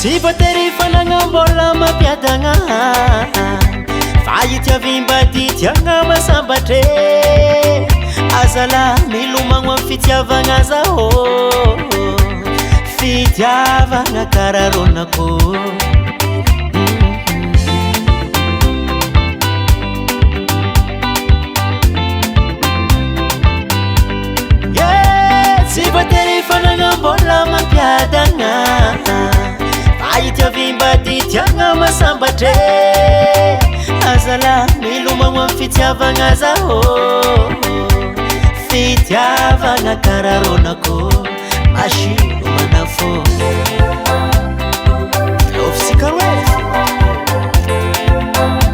Tsy voatery fanagna-mbola mampiadagna fa itiavim-ba tiatiagna masambatre azala milomagno amin'ny fitiavagna zaho fitiavagna kararonako tsy voatery fanagna-mbola mampiadagna itiavim-ba tiatiagna masambatre azala milomagno amin'ny fitiavagna zaho fitiavagna kararonako mashino manafo lofisika roe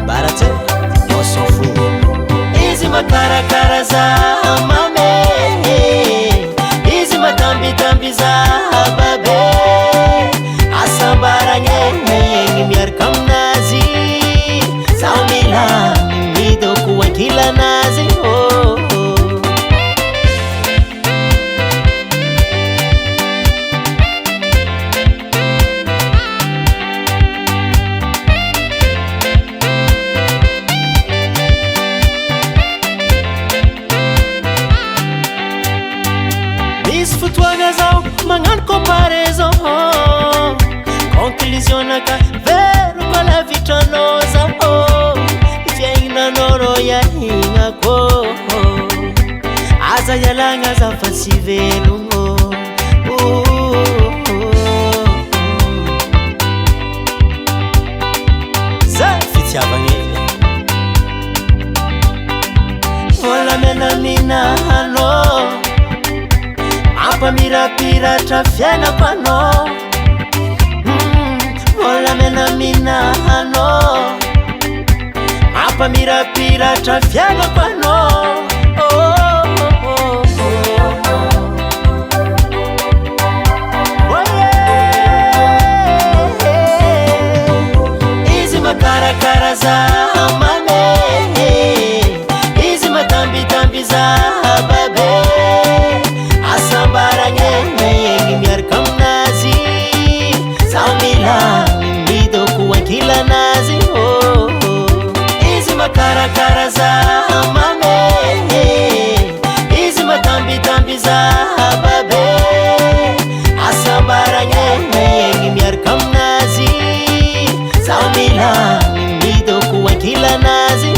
baratse osofo izy makarakara za mame izy matambitamby za babe asambaragny miaraka aminazy zaho milamy midoko ankilanazy misy fotoagna zaho magnano comparaison conclusionnaka veroko la vitranao zaho fiaignanao ro iahignako aza ialagna za fa tsy velogno zay fitiavagna volamenaminanao mampamirapiratra fiainako anao volamenaminanao mampamirapiratra fiainako anao izy makarakara za mame izy matambitamby za babe asambaragny miaraka aminazy zaho milamy midoko ankilanazy izy makarakara za mame izy matambitamby za babe asambaragny miaraka aminazy zaho milamy midoko ankilanazy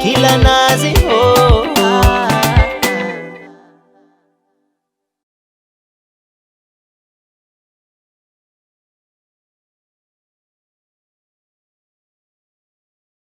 Kila na